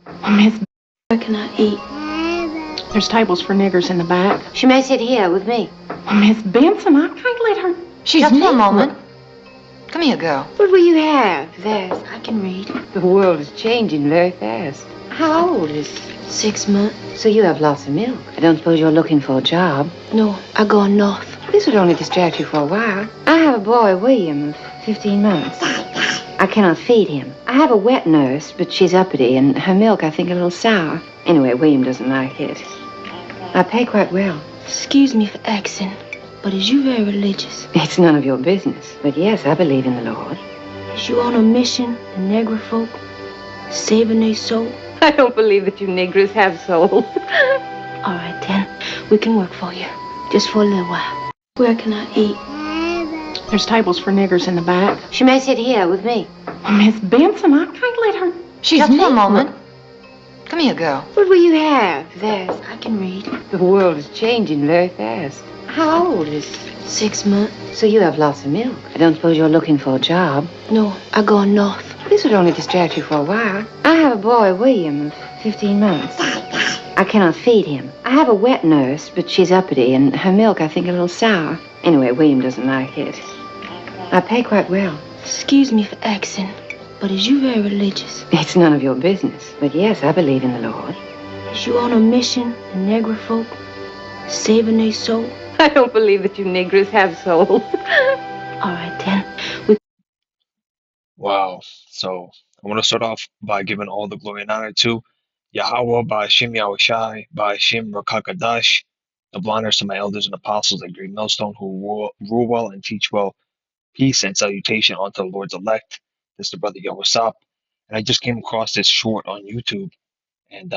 Miss, Where can I eat? there's tables for niggers in the back. She may sit here with me. Miss Benson, I can't let her. She's Just me. for a moment. Come here, girl. What will you have? There's. I can read. The world is changing very fast. How old is 6 months? So you have lots of milk. I don't suppose you're looking for a job. No, I go north. This would only distract you for a while. I have a boy, William, of 15 months. I cannot feed him. I have a wet nurse, but she's uppity, and her milk, I think, a little sour. Anyway, William doesn't like it. I pay quite well. Excuse me for asking, but is you very religious? It's none of your business. But yes, I believe in the Lord. Is you on a mission, the Negro folk, saving their soul? I don't believe that you niggers have souls. All right, then. We can work for you. Just for a little while. Where can I eat? There's tables for niggers in the back. She may sit here with me. Miss Benson, I can't let her. She's Just me. for a moment. Come here, girl. What will you have? There's. I can read. The world is changing very fast. How old is 6 months? So you have lots of milk. I don't suppose you're looking for a job. No, I go north. This would only distract you for a while. I have a boy, William, of 15 months. I cannot feed him. I have a wet nurse, but she's uppity, and her milk, I think, a little sour. Anyway, William doesn't like it. I pay quite well. Excuse me for asking, but is you very religious? It's none of your business. But yes, I believe in the Lord. Is you on a mission, the Negro folk, saving their soul? I don't believe that you niggers have souls. All right, then. Wow. So I want to start off by giving all the glory and honor to Yahweh, by Hashem Yahushai, by Hashem Rakakadash. Double honors to my elders and apostles at Great Millstone who rule well and teach well. Peace and salutation unto the Lord's elect. This is the brother Yahusap. And I just came across this short on YouTube, and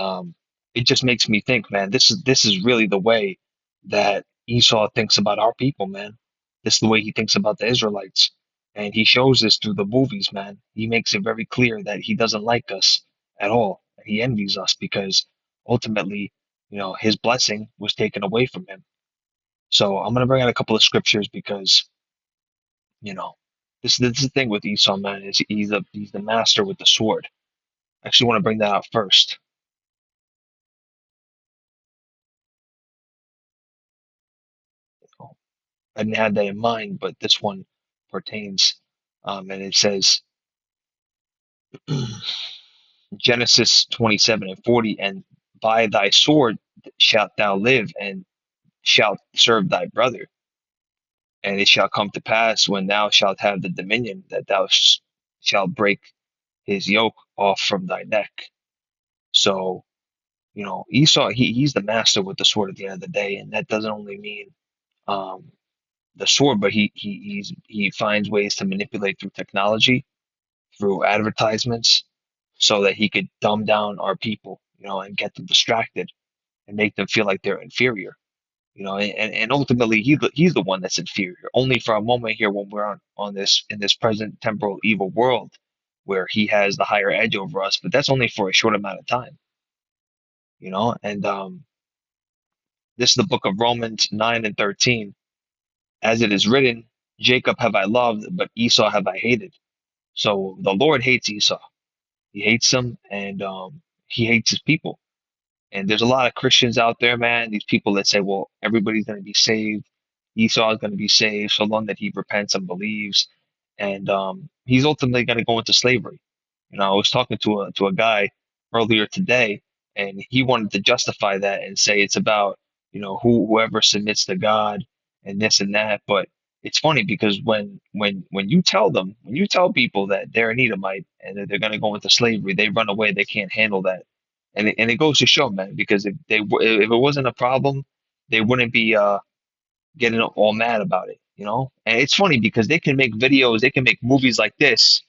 it just makes me think, man, this is really the way that Esau thinks about our people, man. This is the way he thinks about the Israelites. And he shows this through the movies, man. He makes it very clear that he doesn't like us at all. He envies us because ultimately, his blessing was taken away from him. So I'm gonna bring out a couple of scriptures because, you know, this is the thing with Esau, man, is he's the master with the sword. I actually want to bring that out first. I didn't have that in mind, but this one pertains. And it says Genesis 27:40, and by thy sword shalt thou live, and shalt serve thy brother. And it shall come to pass when thou shalt have the dominion that thou shalt break his yoke off from thy neck. So, Esau, he's the master with the sword at the end of the day, and that doesn't only mean um, the sword, but he finds ways to manipulate through technology, through advertisements, so that he could dumb down our people, and get them distracted and make them feel like they're inferior, and ultimately he's the one that's inferior, only for a moment here when we're on this in this present temporal evil world where he has the higher edge over us, but that's only for a short amount of time, and this is the book of Romans 9:13. As it is written, Jacob have I loved, but Esau have I hated. So the Lord hates Esau. He hates him, and he hates his people. And there's a lot of Christians out there, man. These people that say, well, everybody's going to be saved. Esau is going to be saved so long that he repents and believes. And he's ultimately going to go into slavery. I was talking to a guy earlier today, and he wanted to justify that and say it's about, whoever submits to God and this and that. But it's funny because when you tell people that they're an Edomite and that they're going to go into slavery, they run away. They can't handle that, and it goes to show, man, because if it wasn't a problem, they wouldn't be getting all mad about it. And it's funny because they can make videos, they can make movies like this,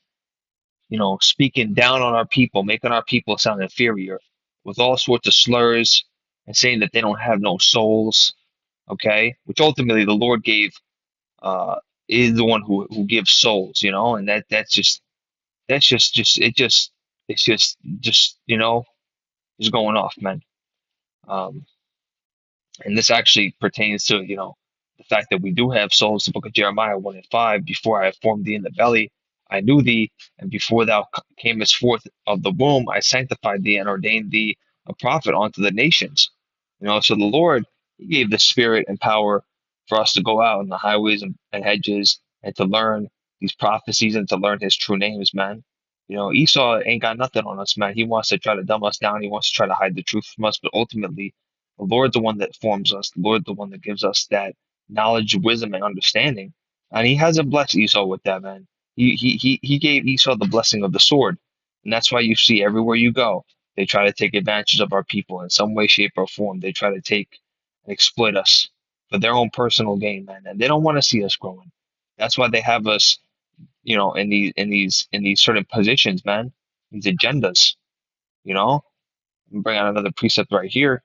speaking down on our people, making our people sound inferior with all sorts of slurs and saying that they don't have no souls, okay? Which ultimately the Lord gave, uh, is the one who gives souls, and it's just, is going off, man. Um, and this actually pertains to, the fact that we do have souls. The book of Jeremiah 1:5, before I formed thee in the belly, I knew thee, and before thou camest forth of the womb, I sanctified thee and ordained thee a prophet unto the nations. So the Lord, He gave the spirit and power for us to go out in the highways and hedges and to learn these prophecies and to learn His true names, man. Esau ain't got nothing on us, man. He wants to try to dumb us down. He wants to try to hide the truth from us, but ultimately, the Lord's the one that forms us. The Lord's the one that gives us that knowledge, wisdom, and understanding. And He hasn't blessed Esau with that, man. He gave Esau the blessing of the sword. And that's why you see everywhere you go, they try to take advantage of our people in some way, shape, or form. They try to take and exploit us for their own personal gain, man. And they don't want to see us growing. That's why they have us, in these certain positions, man. These agendas, you know. Bring out another precept right here.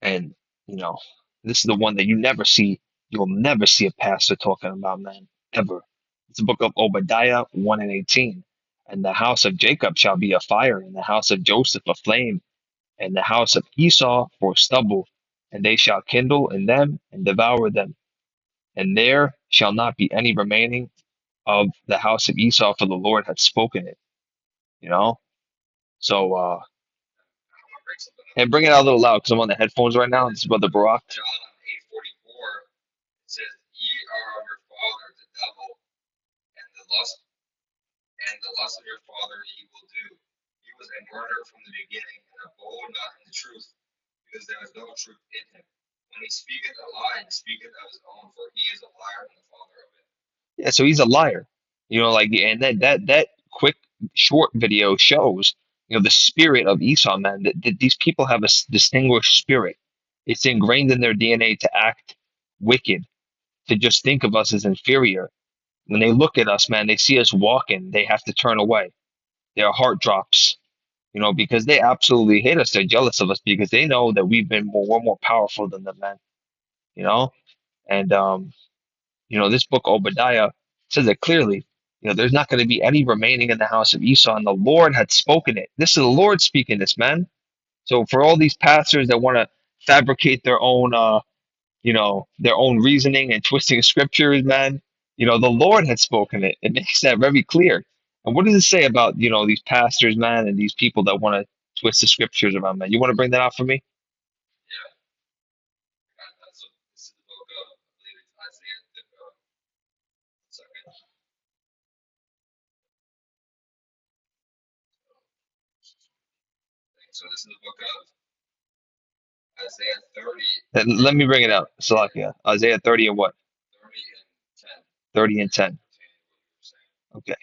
And, you know, this is the one that you'll never see a pastor talking about, man, ever. It's the book of Obadiah 1 and 18. And the house of Jacob shall be a fire, and the house of Joseph a flame, and the house of Esau for stubble, and they shall kindle in them and devour them. And there shall not be any remaining of the house of Esau, for the Lord hath spoken it. You know? So, and bring it out a little loud because I'm on the headphones right now. This is Brother Barack. John 8:44 says, "Ye are of your father the devil, and the lust of your father ye will do. He was a murderer from the beginning, and abode not in the truth, because there is no truth in him. When he speaketh a lie, he speaketh of his own, for he is a liar and the father of it." Yeah, so he's a liar. And that quick short video shows, the spirit of Esau, man. That these people have a distinguished spirit. It's ingrained in their DNA to act wicked, to just think of us as inferior. When they look at us, man, they see us walking, they have to turn away. Their heart drops, because they absolutely hate us. They're jealous of us because they know that we're more powerful than them, man. You know, and this book Obadiah says it clearly. There's not going to be any remaining in the house of Esau, and the Lord had spoken it. This is the Lord speaking this, man. So for all these pastors that want to fabricate their own reasoning and twisting scriptures, man, the Lord had spoken it. It makes that very clear. And what does it say about, these pastors, man, and these people that want to twist the scriptures around, man? You want to bring that out for me? Yeah. So this is the book of, I believe it's Isaiah. Second. So this is the book of Isaiah 30. Let me bring it out. Salakia. Isaiah 30 and what? 30 and 10. 30 and 10. Okay.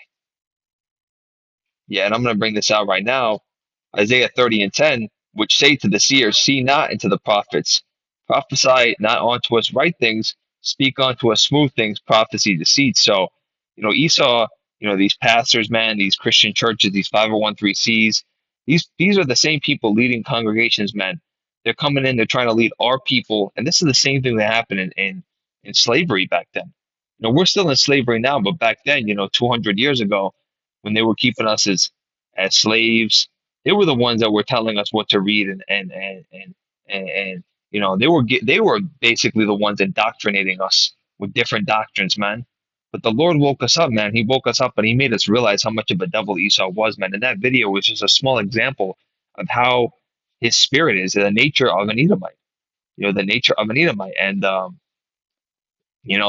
Yeah, and I'm going to bring this out right now. Isaiah 30 and 10, which say to the seers, see not, and to the prophets, prophesy not unto us right things, speak unto us smooth things, prophecy deceit. So, Esau, these pastors, man, these Christian churches, these 501(c)(3)s, these are the same people leading congregations, man. They're coming in, they're trying to lead our people, and this is the same thing that happened in slavery back then. We're still in slavery now, but back then, 200 years ago, when they were keeping us as slaves, they were the ones that were telling us what to read and they were basically the ones indoctrinating us with different doctrines, man. But the Lord woke us up, man. He woke us up and He made us realize how much of a devil Esau was, man. And that video was just a small example of how his spirit is, the nature of an Edomite. The nature of an Edomite, and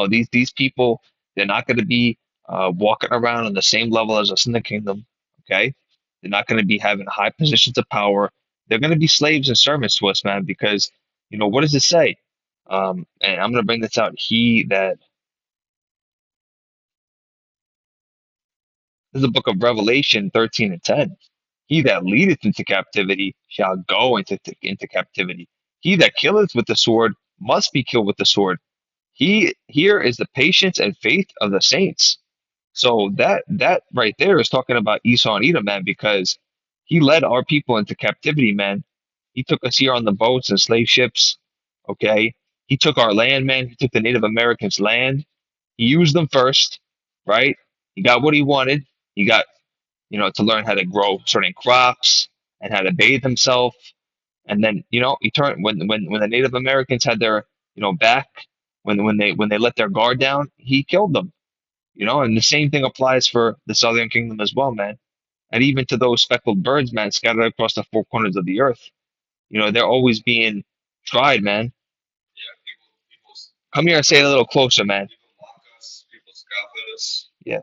these people, they're not going to be walking around on the same level as us in the kingdom. Okay, they're not going to be having high positions of power. They're going to be slaves and servants to us, man. Because what does it say? And I'm going to bring this out. This is the book of Revelation 13 and 10. He that leadeth into captivity shall go into captivity. He that killeth with the sword must be killed with the sword. Here is the patience and faith of the saints. So that right there is talking about Esau and Edom, man, because he led our people into captivity, man. He took us here on the boats and slave ships. Okay. He took our land, man. He took the Native Americans' land. He used them first, right? He got what he wanted. He got, to learn how to grow certain crops and how to bathe himself. And then, he turned when the Native Americans had their, back when they let their guard down, he killed them. And the same thing applies for the Southern Kingdom as well, man. And even to those speckled birds, man, scattered across the four corners of the earth. They're always being tried, man. Come here and say it a little closer, man. Yeah.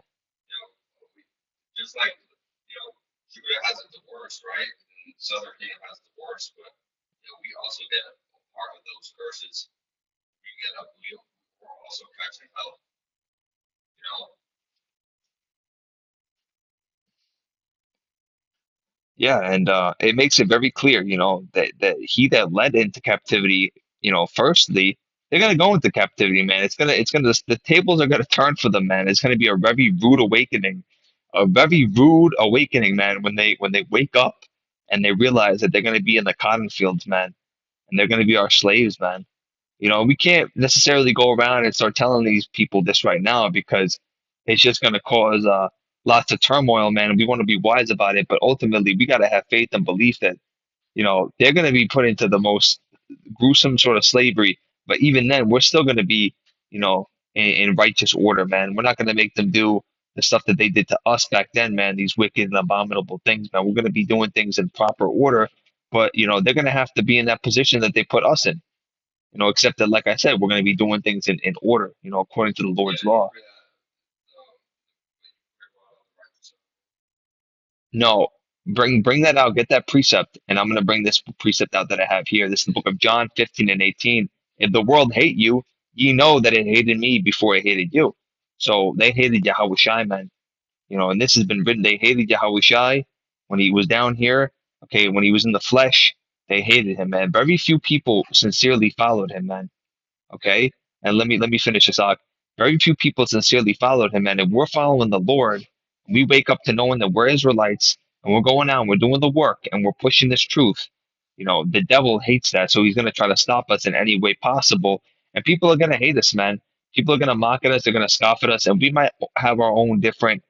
Yeah, and it makes it very clear, that he that led into captivity, firstly, they're gonna go into captivity, man. It's gonna the tables are gonna turn for them, man. It's gonna be a very rude awakening, man, when they wake up and they realize that they're gonna be in the cotton fields, man, and they're gonna be our slaves, man. We can't necessarily go around and start telling these people this right now because it's just going to cause lots of turmoil, man. And we want to be wise about it, but ultimately we got to have faith and belief that they're going to be put into the most gruesome sort of slavery. But even then, we're still going to be, in righteous order, man. We're not going to make them do the stuff that they did to us back then, man. These wicked and abominable things, man. We're going to be doing things in proper order, but they're going to have to be in that position that they put us in. Except that, like I said, we're going to be doing things in order, according to the Lord's law. No, bring that out, get that precept, and I'm going to bring this precept out that I have here. This is the book of John 15 and 18. If the world hate you, ye know that it hated me before it hated you. So they hated Yahweh Shai, man. And this has been written. They hated Yahweh Shai when he was down here. Okay, when he was in the flesh, they hated him, man. Very few people sincerely followed him, man. Okay, and let me finish this out. Very few people sincerely followed him, and if we're following the Lord, we wake up to knowing that we're Israelites and we're going out and we're doing the work and we're pushing this truth. The devil hates that, so he's going to try to stop us in any way possible. And people are going to hate us, man. People are going to mock at us. They're going to scoff at us, and we might have our own different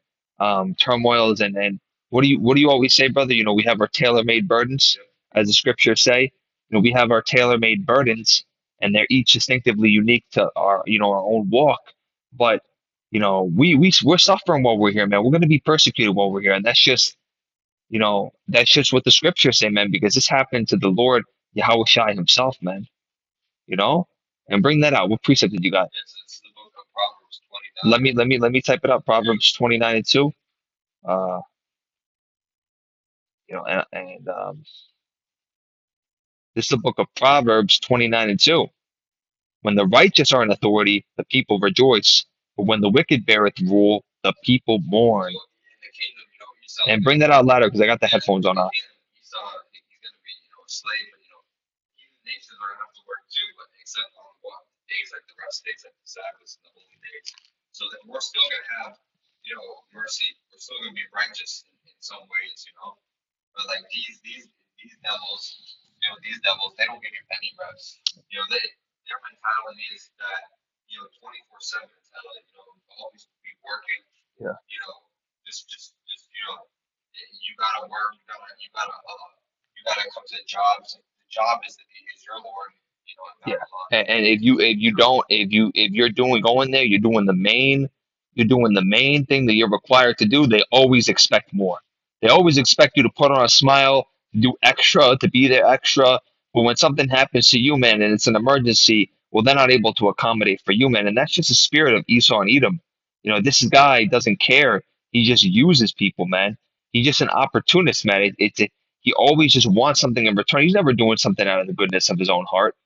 turmoils. And what do you always say, brother? We have our tailor-made burdens, as the scriptures say. We have our tailor-made burdens, and they're each distinctively unique to our own walk. But we're suffering while we're here, man. We're going to be persecuted while we're here, and that's just what the scriptures say, man. Because this happened to the Lord Yahweh Shai himself, man. And bring that out. What precept did you got? Let me type it up. Proverbs 29 and 2. Uh, this is the book of Proverbs 29 and 2. When the righteous are in authority, the people rejoice. But when the wicked beareth rule, the people mourn. And bring that out louder because I got the headphones on. Yeah. Yeah. And if you're going there, you're doing the main thing that you're required to do. They always expect more. They always expect you to put on a smile, to do extra, to be there extra. But when something happens to you, man, and it's an emergency, well, they're not able to accommodate for you, man. And that's just the spirit of Esau and Edom. This guy doesn't care. He just uses people, man. He's just an opportunist, man. He always just wants something in return. He's never doing something out of the goodness of his own heart.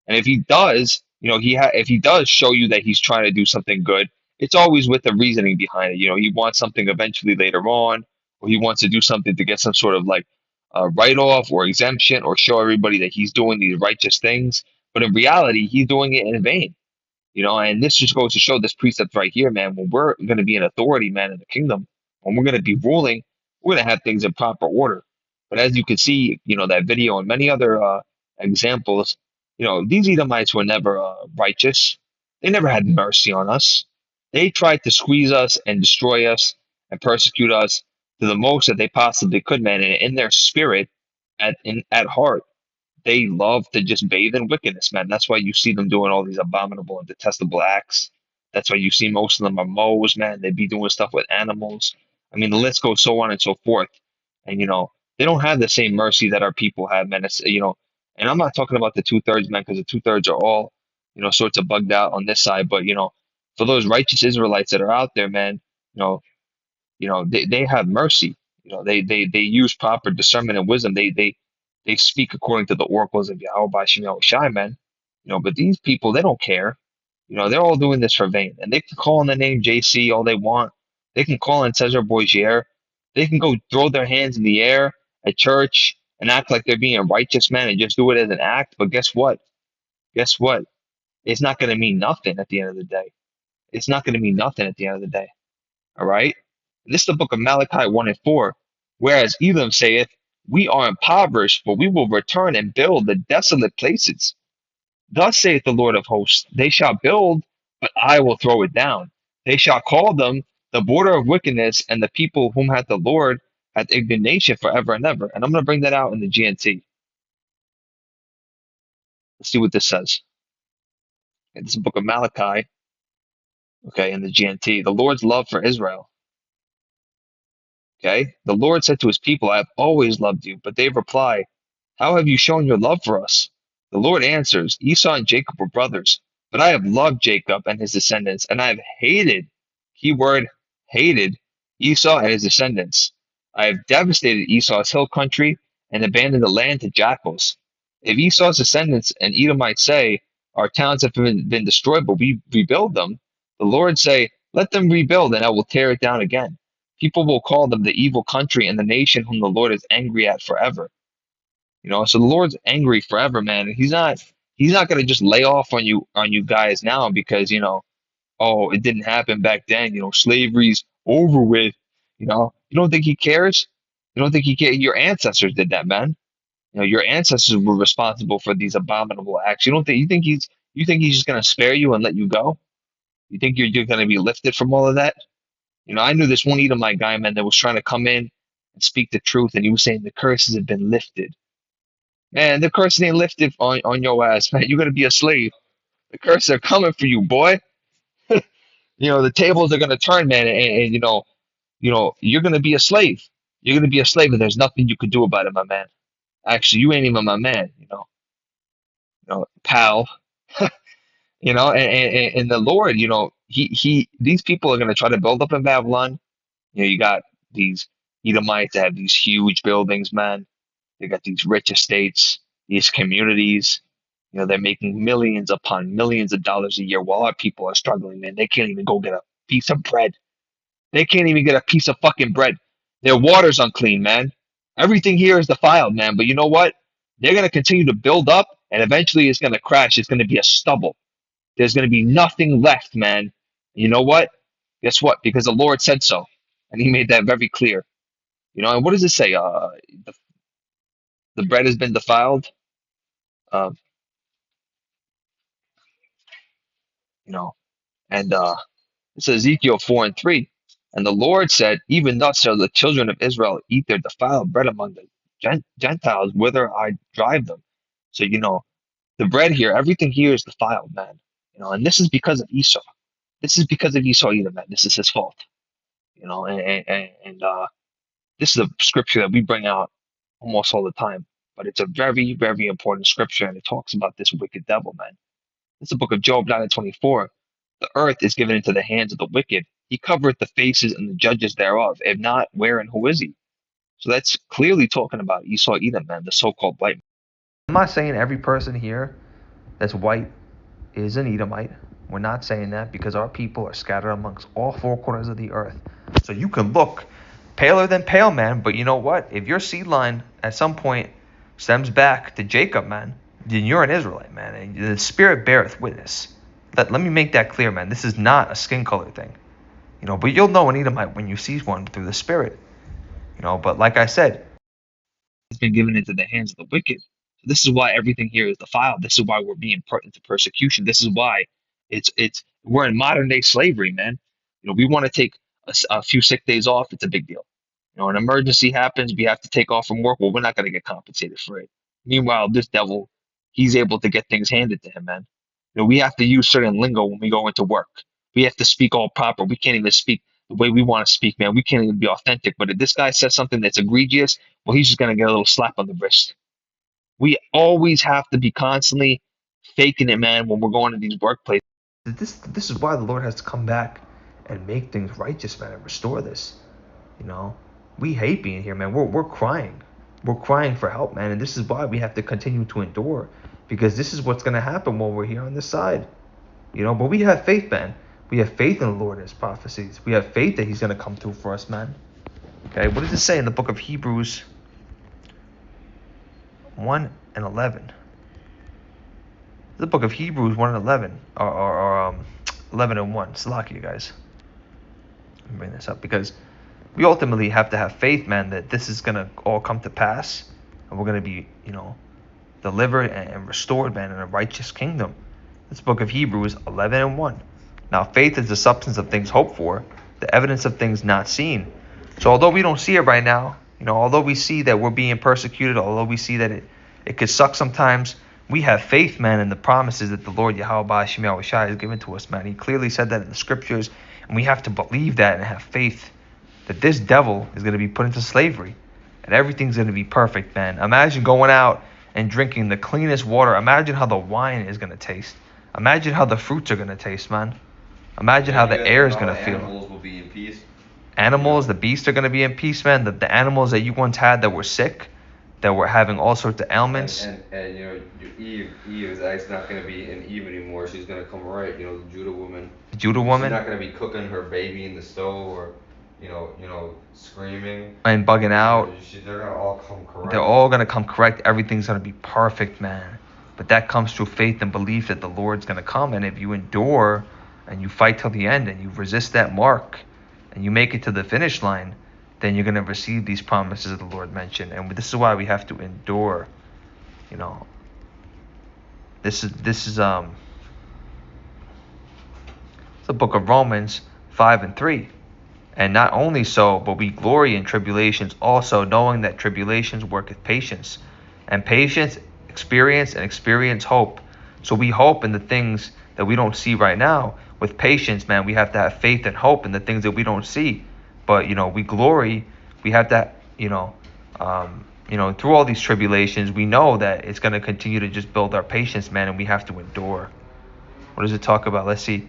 And if he does, if he does show you that he's trying to do something good, it's always with the reasoning behind it. He wants something eventually later on, or he wants to do something to get some sort of like write off or exemption or show everybody that he's doing these righteous things. But in reality, he's doing it in vain. And this just goes to show this precept right here, man. When we're going to be in authority, man, in the kingdom, when we're going to be ruling, we're going to have things in proper order. But as you can see, that video and many other examples, these Edomites were never righteous. They never had mercy on us. They tried to squeeze us and destroy us and persecute us to the most that they possibly could, man. And in their spirit, at heart, they love to just bathe in wickedness, man. That's why you see them doing all these abominable and detestable acts. That's why you see most of them are moles, man. They be doing stuff with animals. I mean, the list goes so on and so forth. And they don't have the same mercy that our people have, man. And I'm not talking about the 2/3, man, because the 2/3 are all, sorts of bugged out on this side. But for those righteous Israelites that are out there, man, you know, they have mercy. They use proper discernment and wisdom. They speak according to the oracles of Yahweh by Shem Shai, man. But these people, they don't care. They're all doing this for vain. And they can call on the name JC all they want. They can call on Cesar Borgier. They can go throw their hands in the air at church and act like they're being a righteous man and just do it as an act. But guess what? Guess what? It's not going to mean nothing at the end of the day. It's not going to mean nothing at the end of the day. All right? This is the book of Malachi 1 and 4. Whereas Elam saith, we are impoverished, but we will return and build the desolate places. Thus saith the Lord of hosts, they shall build, but I will throw it down. They shall call them the border of wickedness, and the people whom hath the Lord hath indignation forever and ever. And I'm going to bring that out in the GNT. Let's see what this says. Okay, this is the book of Malachi, okay, in the GNT. The Lord's love for Israel. Okay. The Lord said to his people, I have always loved you. But they reply, how have you shown your love for us? The Lord answers, Esau and Jacob were brothers, but I have loved Jacob and his descendants, and I have hated, keyword, hated Esau and his descendants. I have devastated Esau's hill country and abandoned the land to jackals. If Esau's descendants and Edomites say, our towns have been destroyed, but we rebuild them, the Lord say, let them rebuild, and I will tear it down again. People will call them the evil country and the nation whom the Lord is angry at forever. So the Lord's angry forever, man. And he's not gonna just lay off on you guys now because oh, it didn't happen back then. Slavery's over with. You don't think he cares? You don't think he cares? Your ancestors did that, man. Your ancestors were responsible for these abominable acts. You think he's just gonna spare you and let you go? You think you're gonna be lifted from all of that? I knew this one Edomite guy, man, that was trying to come in and speak the truth, and he was saying the curses have been lifted. Man, the curses ain't lifted on your ass, man. You're gonna be a slave. The curses are coming for you, boy. The tables are gonna turn, man, and you're gonna be a slave. You're gonna be a slave, and there's nothing you can do about it, my man. Actually, you ain't even my man, pal. And the Lord, he these people are gonna try to build up in Babylon. You got these Edomites that have these huge buildings, man. They got these rich estates, these communities. They're making millions upon millions of dollars a year while our people are struggling, man. They can't even go get a piece of bread. They can't even get a piece of fucking bread. Their water's unclean, man. Everything here is defiled, man. But you know what? They're going to continue to build up, and eventually it's going to crash. It's going to be a stubble. There's going to be nothing left, man. You know what? Guess what? Because the Lord said so. And he made that very clear. And what does it say? The bread has been defiled. Um, you know, and It says Ezekiel 4 and 3. And the Lord said, even thus shall the children of Israel eat their defiled bread among the Gentiles, whither I drive them. So, the bread here, everything here is defiled, man. And this is because of Esau. This is because of Esau either, man. This is his fault. And this is a scripture that we bring out almost all the time. But it's a very, very important scripture, and it talks about this wicked devil, man. It's the book of Job 9 and 24. The earth is given into the hands of the wicked. He covereth the faces and the judges thereof. If not, where and who is he? So that's clearly talking about Esau Edom, man, the so-called white man. I'm not saying every person here that's white is an Edomite. We're not saying that because our people are scattered amongst all four corners of the earth. So you can look paler than pale, man, but you know what? If your seed line at some point stems back to Jacob, man, then you're an Israelite, man, and the Spirit beareth witness. Let me make that clear, man. This is not a skin color thing, but you'll know an Edomite when you see one through the Spirit, but like I said, it's been given into the hands of the wicked. So this is why everything here is defiled. This is why we're being put into persecution. This is why we're in modern day slavery, man. We want to take a few sick days off. It's a big deal. An emergency happens, we have to take off from work. Well, we're not going to get compensated for it. Meanwhile, this devil, he's able to get things handed to him, man. We have to use certain lingo when we go into work. We have to speak all proper. We can't even speak the way we want to speak, man. We can't even be authentic. But if this guy says something that's egregious, well, he's just gonna get a little slap on the wrist. We always have to be constantly faking it, man, when we're going to these workplaces. This is why the Lord has to come back and make things righteous, man, and restore this. We hate being here, man. We're crying. We're crying for help, man, and this is why we have to continue to endure, because this is what's gonna happen while we're here on this side. But we have faith, man. We have faith in the Lord and His prophecies. We have faith that He's gonna come through for us, man. Okay, what does it say in the book of Hebrews 1 and 11? The book of Hebrews 1 and 11, or 11 and 1. Slack you guys. Let me bring this up because we ultimately have to have faith, man, that this is gonna all come to pass, and we're gonna be, delivered and restored, man, in a righteous kingdom. This book of Hebrews 11 and 1. Now, faith is the substance of things hoped for, the evidence of things not seen. So, although we don't see it right now, although we see that we're being persecuted, although we see that it could suck sometimes, we have faith, man, in the promises that the Lord Yahweh Ba'ashem Yahushua has given to us, man. He clearly said that in the scriptures, and we have to believe that and have faith that this devil is going to be put into slavery and everything's going to be perfect, man. Imagine going out and drinking the cleanest water. Imagine how the wine is going to taste. Imagine how the fruits are going to taste, man. Imagine how the air is going to feel. Animals will be in peace. Animals, the beasts are going to be in peace, man. The animals that you once had that were sick, that were having all sorts of ailments. And Eve is actually not going to be in Eve anymore. She's going to come right. The Judah woman. The Judah woman. She's not going to be cooking her baby in the stove or, screaming and bugging out. They're going to all come correct. They're all going to come correct. Everything's going to be perfect, man. But that comes through faith and belief that the Lord's going to come. And if you endure and you fight till the end and you resist that mark and you make it to the finish line, then you're going to receive these promises the Lord mentioned. And this is why we have to endure. This is the book of Romans 5 and 3. And not only so, but we glory in tribulations also, knowing that tribulations worketh patience, and patience experience, and experience hope. So we hope in the things that we don't see right now. With patience, man, we have to have faith and hope in the things that we don't see. But we glory. We have to, through all these tribulations, we know that it's going to continue to just build our patience, man, and we have to endure. What does it talk about? Let's see.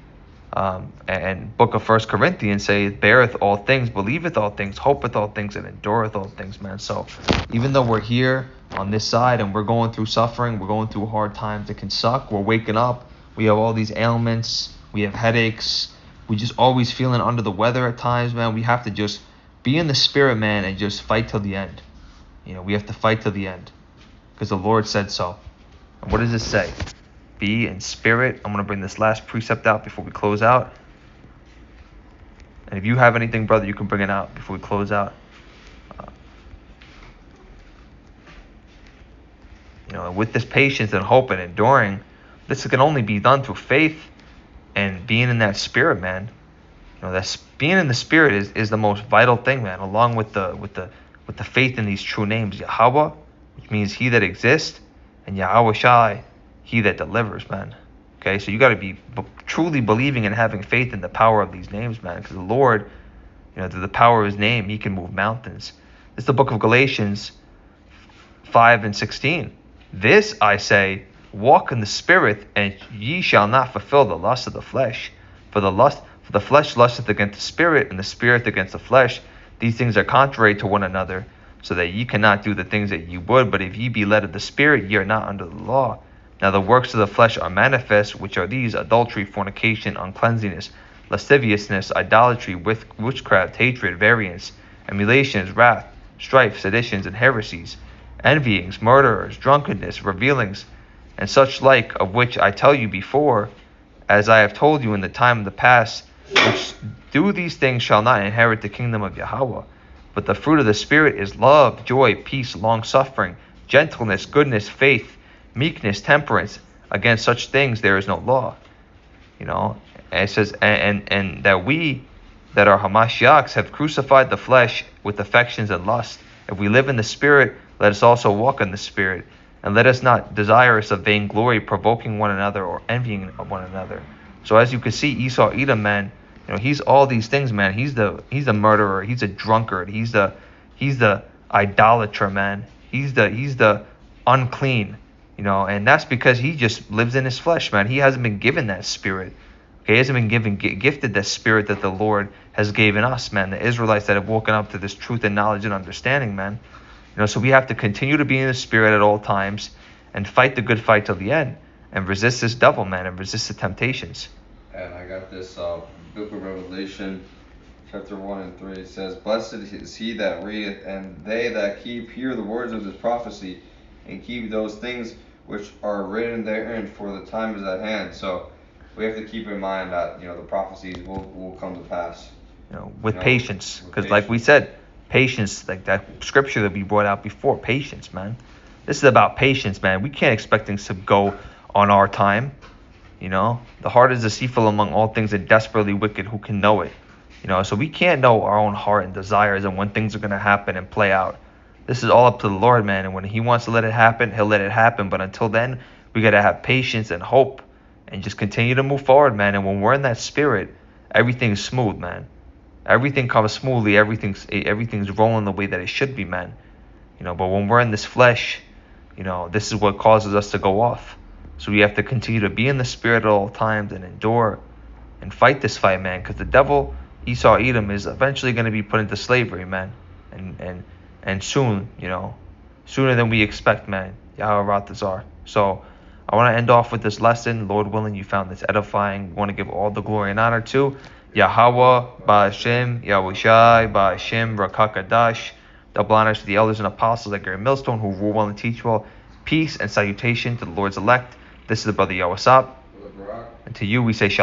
And book of 1 Corinthians say, it beareth all things, believeth all things, hopeth all things, and endureth all things, man. So even though we're here on this side and we're going through suffering, we're going through hard times, it can suck. We're waking up. We have all these ailments. We have headaches. We just always feeling under the weather at times, man. We have to just be in the spirit, man, and just fight till the end. We have to fight till the end because the Lord said so. And what does it say? Be in spirit. I'm going to bring this last precept out before we close out. And if you have anything, brother, you can bring it out before we close out. With this patience and hope and enduring, this can only be done through faith and being in that spirit, man. That's being in the spirit is the most vital thing, man. Along with the faith in these true names, Yahweh, which means He that exists, and Yahweh Shai, He that delivers, man. Okay, so you got to be truly believing and having faith in the power of these names, man. Because the Lord, through the power of His name, He can move mountains. This is the book of Galatians 5 and 16. This I say, walk in the spirit, and ye shall not fulfill the lust of the flesh. For the flesh lusteth against the spirit, and the spirit against the flesh. These things are contrary to one another, so that ye cannot do the things that ye would. But if ye be led of the spirit, ye are not under the law. Now the works of the flesh are manifest, which are these: adultery, fornication, uncleanness, lasciviousness, idolatry, witchcraft, hatred, variance, emulations, wrath, strife, seditions, and heresies, envyings, murderers, drunkenness, revealings, and such like, of which I tell you before, as I have told you in the time of the past, which do these things shall not inherit the kingdom of Yahweh. But the fruit of the Spirit is love, joy, peace, long-suffering, gentleness, goodness, faith, meekness, temperance. Against such things there is no law. And it says, and that we that are Hamashiachs have crucified the flesh with affections and lust. If we live in the Spirit, let us also walk in the Spirit. And let us not desirous of vainglory, provoking one another or envying one another. So as you can see, Esau Edom, man, he's all these things, man. He's the murderer, he's a drunkard, he's the idolater, man. He's the unclean, and that's because he just lives in his flesh, man. He hasn't been given that spirit. Okay, he hasn't been gifted that spirit that the Lord has given us, man. The Israelites that have woken up to this truth and knowledge and understanding, man. So we have to continue to be in the spirit at all times and fight the good fight till the end and resist this devil, man, and resist the temptations. And I got this book of Revelation, chapter 1 and 3. It says, "Blessed is he that readeth, and they that hear the words of this prophecy, and keep those things which are written therein, for the time is at hand." So we have to keep in mind that the prophecies will come to pass. With patience, because like we said, patience, like that scripture that we brought out before, patience, man. This is about patience, man. We can't expect things to go on our time. The heart is deceitful among all things and desperately wicked. Who can know it? So we can't know our own heart and desires and when things are going to happen and play out. This is all up to the Lord, man. And when he wants to let it happen, he'll let it happen. But until then, we got to have patience and hope and just continue to move forward, man. And when we're in that spirit, everything's smooth, man. Everything comes smoothly. Everything's rolling the way that it should be, man. But when we're in this flesh, this is what causes us to go off. So we have to continue to be in the spirit at all times and endure and fight this fight, man. Because the devil, Esau Edom, is eventually going to be put into slavery, man. And soon, sooner than we expect, man. Yahweh Ratazar. So I want to end off with this lesson. Lord willing, you found this edifying. We want to give all the glory and honor to Yahweh, Ba'ashem, Yahushai, Ba'ashem, Rakakadash. Double honors to the elders and apostles at Gary Millstone who rule well and teach well. Peace and salutation to the Lord's elect. This is the brother Yawasap. And to you we say shalom.